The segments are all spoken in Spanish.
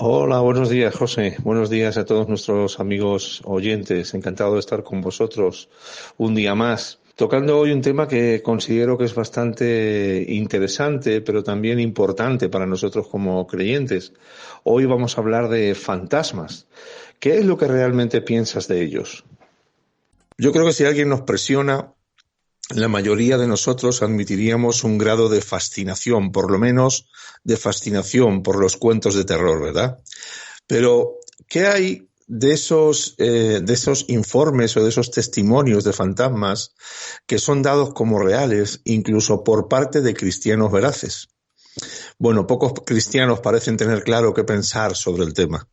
Hola, buenos días, José. Buenos días a todos nuestros amigos oyentes. Encantado de estar con vosotros un día más. Tocando hoy un tema que considero que es bastante interesante, pero también importante para nosotros como creyentes. Hoy vamos a hablar de fantasmas. ¿Qué es lo que realmente piensas de ellos? Yo creo que si alguien nos presiona, la mayoría de nosotros admitiríamos un grado de fascinación, por lo menos de fascinación por los cuentos de terror, ¿verdad? Pero, ¿qué hay de esos informes o de esos testimonios de fantasmas que son dados como reales, incluso por parte de cristianos veraces? Bueno, pocos cristianos parecen tener claro qué pensar sobre el tema.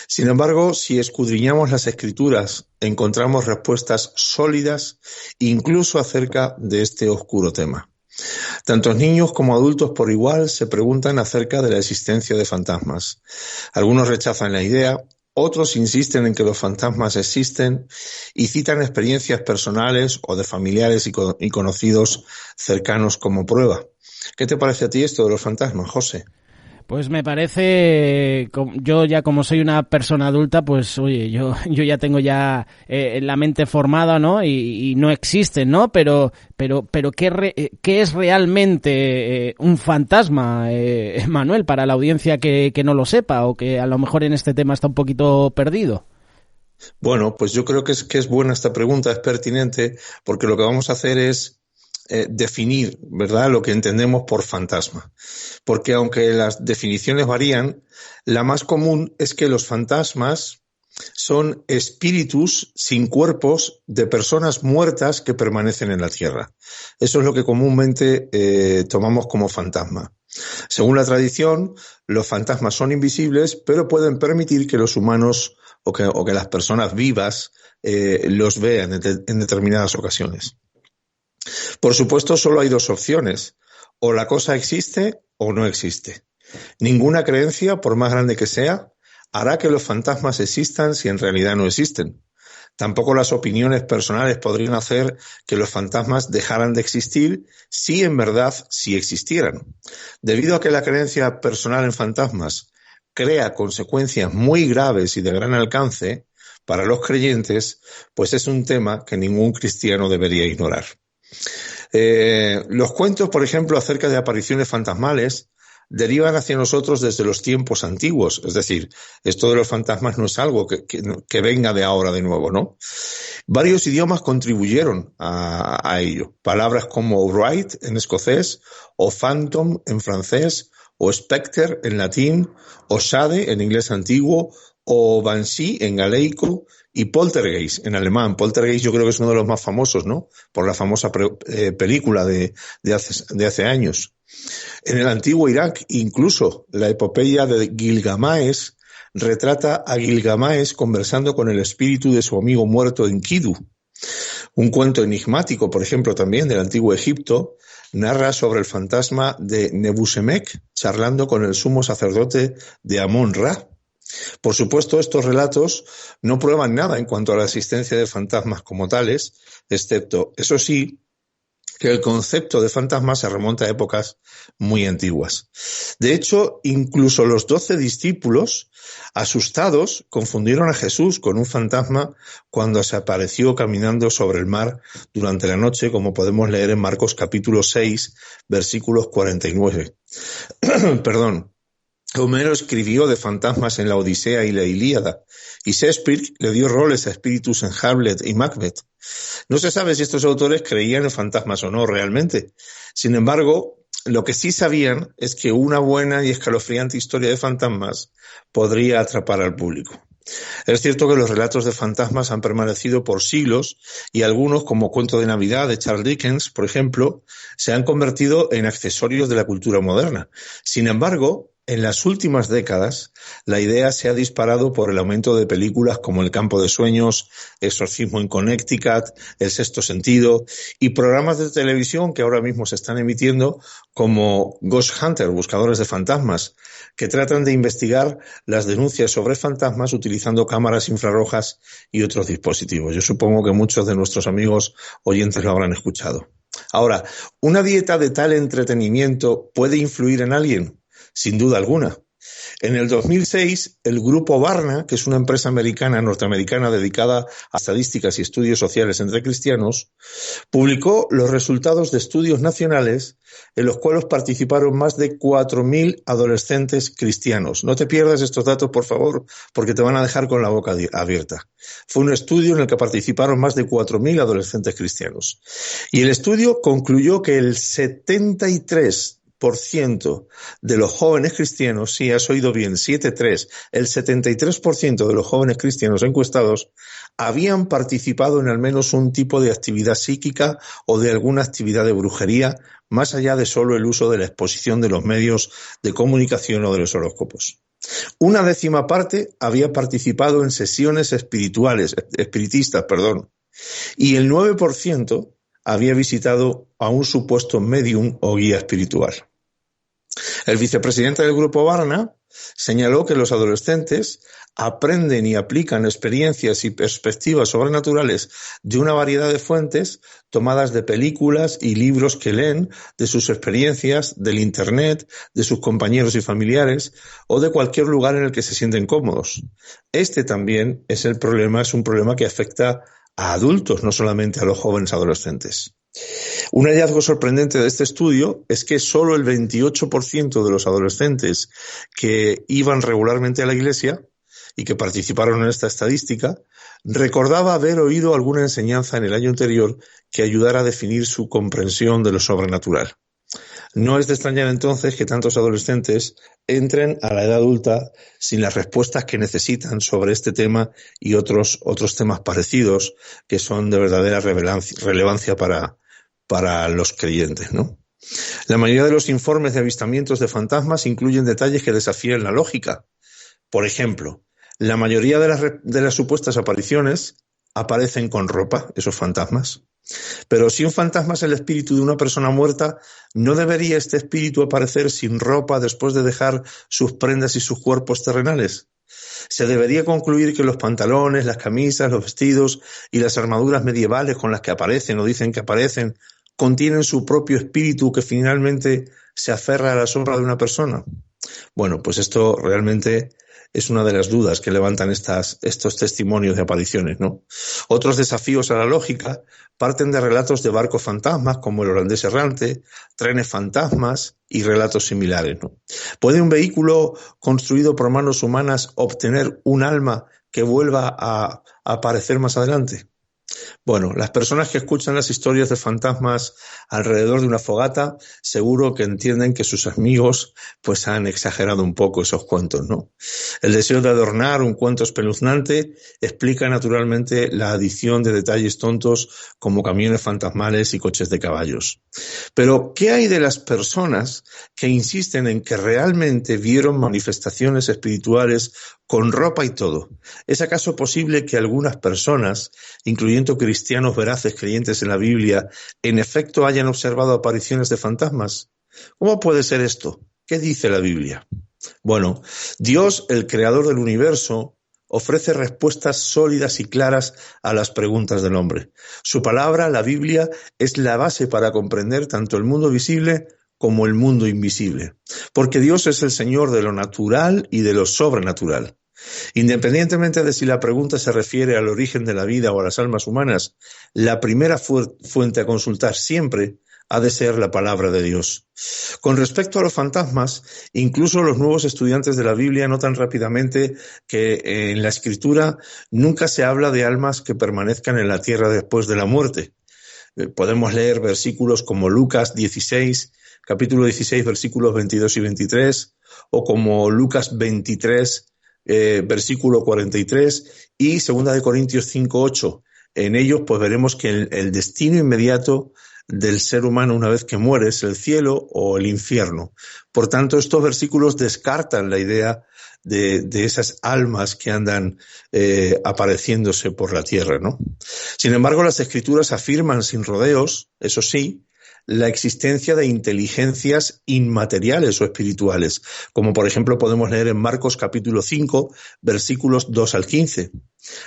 Sin embargo, si escudriñamos las Escrituras, encontramos respuestas sólidas incluso acerca de este oscuro tema. Tanto niños como adultos por igual se preguntan acerca de la existencia de fantasmas. Algunos rechazan la idea, otros insisten en que los fantasmas existen y citan experiencias personales o de familiares y conocidos cercanos como prueba. ¿Qué te parece a ti esto de los fantasmas, José? Pues me parece, yo ya como soy una persona adulta, pues oye, yo ya tengo ya la mente formada, ¿no? Y no existen, ¿no? Pero ¿qué es realmente un fantasma, Manuel, para la audiencia que no lo sepa o que a lo mejor en este tema está un poquito perdido? Bueno, pues yo creo que es buena esta pregunta, es pertinente, porque lo que vamos a hacer es definir, ¿verdad?, lo que entendemos por fantasma. Porque aunque las definiciones varían, la más común es que los fantasmas son espíritus sin cuerpos de personas muertas que permanecen en la tierra. Eso es lo que comúnmente tomamos como fantasma. Según la tradición, los fantasmas son invisibles, pero pueden permitir que los humanos o que las personas vivas los vean en determinadas ocasiones. Por supuesto, solo hay dos opciones. O la cosa existe o no existe. Ninguna creencia, por más grande que sea, hará que los fantasmas existan si en realidad no existen. Tampoco las opiniones personales podrían hacer que los fantasmas dejaran de existir si en verdad sí existieran. Debido a que la creencia personal en fantasmas crea consecuencias muy graves y de gran alcance para los creyentes, pues es un tema que ningún cristiano debería ignorar. Los cuentos, por ejemplo, acerca de apariciones fantasmales derivan hacia nosotros desde los tiempos antiguos. Es decir, esto de los fantasmas no es algo que venga de ahora de nuevo, ¿no? Varios idiomas contribuyeron a ello. Palabras como wraith en escocés, o phantom en francés, o spectre en latín, o shade en inglés antiguo, o banshee en galeico, y poltergeist en alemán. Poltergeist yo creo que es uno de los más famosos, ¿no? Por la famosa película de hace años. En el antiguo Irak, incluso la epopeya de Gilgamesh retrata a Gilgamesh conversando con el espíritu de su amigo muerto Enkidu. Un cuento enigmático, por ejemplo, también del antiguo Egipto, narra sobre el fantasma de Nebuchadnezzar charlando con el sumo sacerdote de Amón-Ra. Por supuesto, estos relatos no prueban nada en cuanto a la existencia de fantasmas como tales, excepto, eso sí, que el concepto de fantasma se remonta a épocas muy antiguas. De hecho, incluso los 12 discípulos, asustados, confundieron a Jesús con un fantasma cuando se apareció caminando sobre el mar durante la noche, como podemos leer en Marcos capítulo 6, versículos 49. Perdón. Homero escribió de fantasmas en la Odisea y la Ilíada, y Shakespeare le dio roles a espíritus en Hamlet y Macbeth. No se sabe si estos autores creían en fantasmas o no realmente. Sin embargo, lo que sí sabían es que una buena y escalofriante historia de fantasmas podría atrapar al público. Es cierto que los relatos de fantasmas han permanecido por siglos y algunos, como Cuento de Navidad de Charles Dickens, por ejemplo, se han convertido en accesorios de la cultura moderna. Sin embargo, en las últimas décadas, la idea se ha disparado por el aumento de películas como El campo de sueños, Exorcismo en Connecticut, El sexto sentido y programas de televisión que ahora mismo se están emitiendo como Ghost Hunter, Buscadores de Fantasmas, que tratan de investigar las denuncias sobre fantasmas utilizando cámaras infrarrojas y otros dispositivos. Yo supongo que muchos de nuestros amigos oyentes lo habrán escuchado. Ahora, ¿una dieta de tal entretenimiento puede influir en alguien? Sin duda alguna. En el 2006, el grupo Barna, que es una empresa norteamericana dedicada a estadísticas y estudios sociales entre cristianos, publicó los resultados de estudios nacionales en los cuales participaron más de 4.000 adolescentes cristianos. No te pierdas estos datos, por favor, porque te van a dejar con la boca abierta. Fue un estudio en el que participaron más de 4.000 adolescentes cristianos. Y el estudio concluyó que el 73% de los jóvenes cristianos, sí, has oído bien, 7,3, el 73% de los jóvenes cristianos encuestados habían participado en al menos un tipo de actividad psíquica o de alguna actividad de brujería, más allá de solo el uso de la exposición de los medios de comunicación o de los horóscopos. Una 10ª parte había participado en sesiones espiritistas, y el 9% había visitado a un supuesto médium o guía espiritual. El vicepresidente del grupo Barna señaló que los adolescentes aprenden y aplican experiencias y perspectivas sobrenaturales de una variedad de fuentes tomadas de películas y libros que leen, de sus experiencias, del Internet, de sus compañeros y familiares o de cualquier lugar en el que se sienten cómodos. Este también es un problema que afecta a adultos, no solamente a los jóvenes adolescentes. Un hallazgo sorprendente de este estudio es que solo el 28% de los adolescentes que iban regularmente a la iglesia y que participaron en esta estadística recordaba haber oído alguna enseñanza en el año anterior que ayudara a definir su comprensión de lo sobrenatural. No es de extrañar entonces que tantos adolescentes entren a la edad adulta sin las respuestas que necesitan sobre este tema y otros temas parecidos que son de verdadera relevancia para los creyentes, ¿no? La mayoría de los informes de avistamientos de fantasmas incluyen detalles que desafían la lógica. Por ejemplo, la mayoría de las supuestas apariciones aparecen con ropa, esos fantasmas. Pero si un fantasma es el espíritu de una persona muerta, ¿no debería este espíritu aparecer sin ropa después de dejar sus prendas y sus cuerpos terrenales? Se debería concluir que los pantalones, las camisas, los vestidos y las armaduras medievales con las que aparecen o dicen que aparecen contienen su propio espíritu que finalmente se aferra a la sombra de una persona. Bueno, pues esto realmente es una de las dudas que levantan estos testimonios de apariciones, ¿no? Otros desafíos a la lógica parten de relatos de barcos fantasmas, como el holandés errante, trenes fantasmas y relatos similares, ¿no? ¿Puede un vehículo construido por manos humanas obtener un alma que vuelva a aparecer más adelante? Bueno, las personas que escuchan las historias de fantasmas alrededor de una fogata seguro que entienden que sus amigos pues han exagerado un poco esos cuentos, ¿no? El deseo de adornar un cuento espeluznante explica naturalmente la adición de detalles tontos como camiones fantasmales y coches de caballos. Pero, ¿qué hay de las personas que insisten en que realmente vieron manifestaciones espirituales con ropa y todo? ¿Es acaso posible que algunas personas, incluyendo cristianos veraces creyentes en la Biblia, en efecto hayan observado apariciones de fantasmas? ¿Cómo puede ser esto? ¿Qué dice la Biblia? Bueno, Dios, el creador del universo, ofrece respuestas sólidas y claras a las preguntas del hombre. Su palabra, la Biblia, es la base para comprender tanto el mundo visible como el mundo invisible, porque Dios es el Señor de lo natural y de lo sobrenatural. Independientemente de si la pregunta se refiere al origen de la vida o a las almas humanas, la primera fuente a consultar siempre ha de ser la palabra de Dios. Con respecto a los fantasmas, incluso los nuevos estudiantes de la Biblia notan rápidamente que en la Escritura nunca se habla de almas que permanezcan en la tierra después de la muerte. Podemos leer versículos como Lucas 16, capítulo 16, versículos 22 y 23, o como Lucas 23, versículo 43, y 2 Corintios 5, 8. En ellos pues veremos que el destino inmediato del ser humano una vez que muere es el cielo o el infierno. Por tanto, estos versículos descartan la idea de esas almas que andan apareciéndose por la tierra, ¿no? Sin embargo, las Escrituras afirman sin rodeos, eso sí, la existencia de inteligencias inmateriales o espirituales, como por ejemplo podemos leer en Marcos capítulo 5, versículos 2 al 15.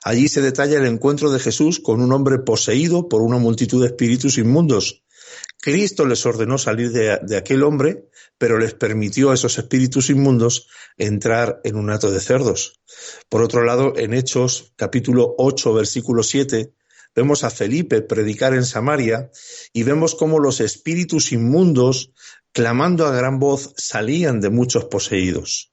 Allí se detalla el encuentro de Jesús con un hombre poseído por una multitud de espíritus inmundos, Cristo les ordenó salir de aquel hombre, pero les permitió a esos espíritus inmundos entrar en un hato de cerdos. Por otro lado, en Hechos, capítulo 8, versículo 7, vemos a Felipe predicar en Samaria y vemos cómo los espíritus inmundos, clamando a gran voz, salían de muchos poseídos.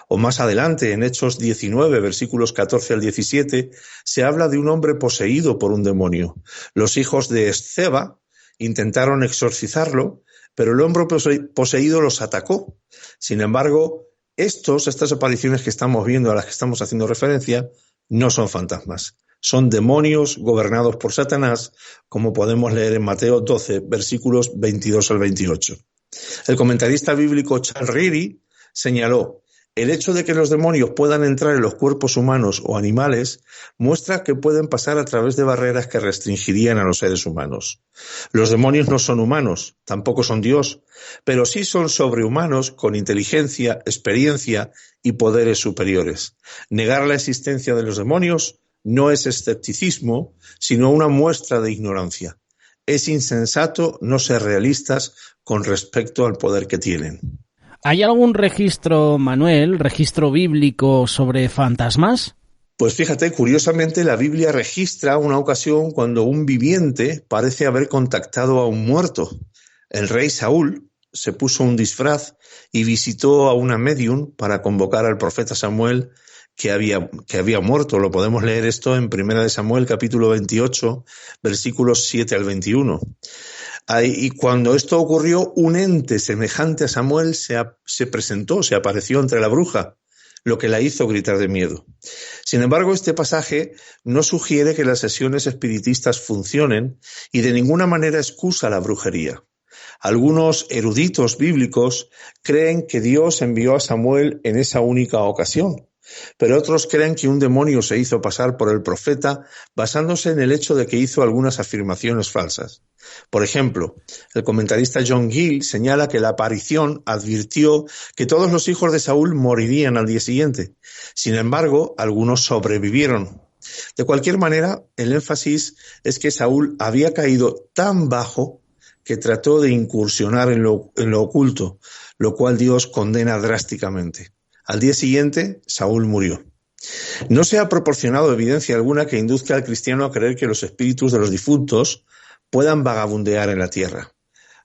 O más adelante, en Hechos 19, versículos 14 al 17, se habla de un hombre poseído por un demonio. Los hijos de Esceva intentaron exorcizarlo, pero el hombre poseído los atacó. Sin embargo, estas apariciones que estamos viendo, a las que estamos haciendo referencia, no son fantasmas. Son demonios gobernados por Satanás, como podemos leer en Mateo 12, versículos 22 al 28. El comentarista bíblico Charles Ryrie señaló: el hecho de que los demonios puedan entrar en los cuerpos humanos o animales muestra que pueden pasar a través de barreras que restringirían a los seres humanos. Los demonios no son humanos, tampoco son Dios, pero sí son sobrehumanos con inteligencia, experiencia y poderes superiores. Negar la existencia de los demonios no es escepticismo, sino una muestra de ignorancia. Es insensato no ser realistas con respecto al poder que tienen. ¿Hay algún registro, Manuel, registro bíblico sobre fantasmas? Pues fíjate, curiosamente la Biblia registra una ocasión cuando un viviente parece haber contactado a un muerto. El rey Saúl se puso un disfraz y visitó a una médium para convocar al profeta Samuel que había muerto. Lo podemos leer esto en 1 Samuel capítulo 28, versículos 7 al 21. Y cuando esto ocurrió, un ente semejante a Samuel se presentó, se apareció entre la bruja, lo que la hizo gritar de miedo. Sin embargo, este pasaje no sugiere que las sesiones espiritistas funcionen y de ninguna manera excusa la brujería. Algunos eruditos bíblicos creen que Dios envió a Samuel en esa única ocasión, pero otros creen que un demonio se hizo pasar por el profeta basándose en el hecho de que hizo algunas afirmaciones falsas. Por ejemplo, el comentarista John Gill señala que la aparición advirtió que todos los hijos de Saúl morirían al día siguiente. Sin embargo, algunos sobrevivieron. De cualquier manera, el énfasis es que Saúl había caído tan bajo que trató de incursionar en lo oculto, lo cual Dios condena drásticamente. Al día siguiente, Saúl murió. No se ha proporcionado evidencia alguna que induzca al cristiano a creer que los espíritus de los difuntos puedan vagabundear en la tierra.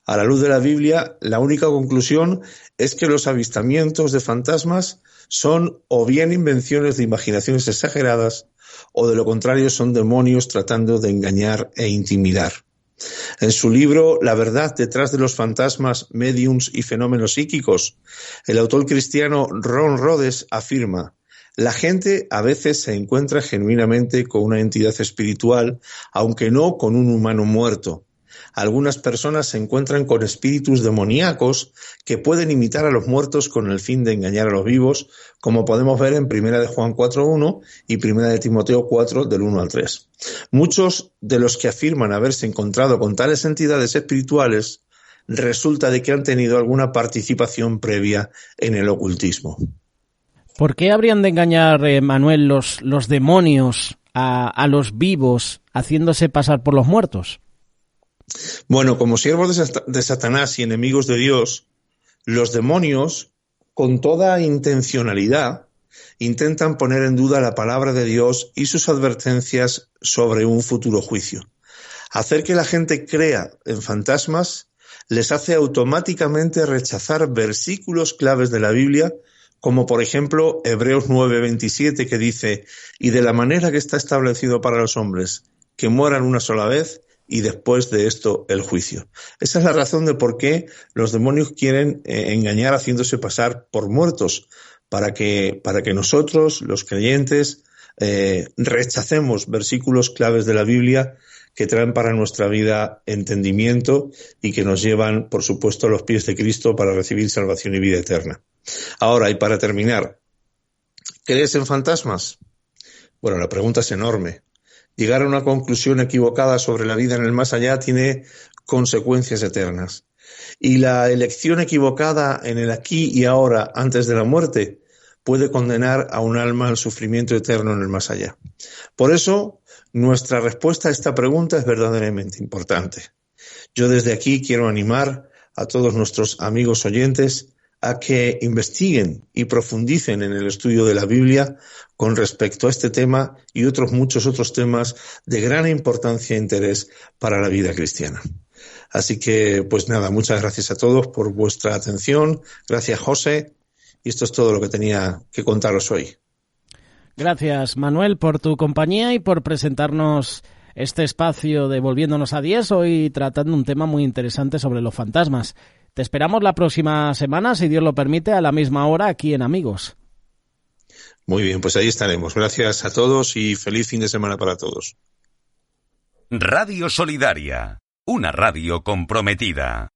A la luz de la Biblia, la única conclusión es que los avistamientos de fantasmas son o bien invenciones de imaginaciones exageradas o de lo contrario son demonios tratando de engañar e intimidar. En su libro La verdad detrás de los fantasmas, médiums y fenómenos psíquicos, el autor cristiano Ron Rhodes afirma: la gente a veces se encuentra genuinamente con una entidad espiritual, aunque no con un humano muerto. Algunas personas se encuentran con espíritus demoníacos que pueden imitar a los muertos con el fin de engañar a los vivos, como podemos ver en 1 de Juan 4:1 y 1 de Timoteo 4 del 1 al 3. Muchos de los que afirman haberse encontrado con tales entidades espirituales resulta de que han tenido alguna participación previa en el ocultismo. ¿Por qué habrían de engañar, Manuel, los demonios a los vivos haciéndose pasar por los muertos? Bueno, como siervos de Satanás y enemigos de Dios, los demonios, con toda intencionalidad, intentan poner en duda la palabra de Dios y sus advertencias sobre un futuro juicio. Hacer que la gente crea en fantasmas les hace automáticamente rechazar versículos claves de la Biblia, como por ejemplo Hebreos 9:27, que dice: y de la manera que está establecido para los hombres, que mueran una sola vez, y después de esto el juicio. Esa es la razón de por qué los demonios quieren engañar haciéndose pasar por muertos, para que nosotros, los creyentes, rechacemos versículos claves de la Biblia que traen para nuestra vida entendimiento y que nos llevan, por supuesto, a los pies de Cristo para recibir salvación y vida eterna. Ahora, y para terminar, ¿crees en fantasmas? Bueno, la pregunta es enorme. Llegar a una conclusión equivocada sobre la vida en el más allá tiene consecuencias eternas. Y la elección equivocada en el aquí y ahora, antes de la muerte, puede condenar a un alma al sufrimiento eterno en el más allá. Por eso, nuestra respuesta a esta pregunta es verdaderamente importante. Yo desde aquí quiero animar a todos nuestros amigos oyentes a que investiguen y profundicen en el estudio de la Biblia con respecto a este tema y muchos otros temas de gran importancia e interés para la vida cristiana. Así que, pues nada, muchas gracias a todos por vuestra atención. Gracias, José. Y esto es todo lo que tenía que contaros hoy. Gracias, Manuel, por tu compañía y por presentarnos este espacio de Volviéndonos a 10, hoy tratando un tema muy interesante sobre los fantasmas. Te esperamos la próxima semana, si Dios lo permite, a la misma hora aquí en Amigos. Muy bien, pues ahí estaremos. Gracias a todos y feliz fin de semana para todos. Radio Solidaria, una radio comprometida.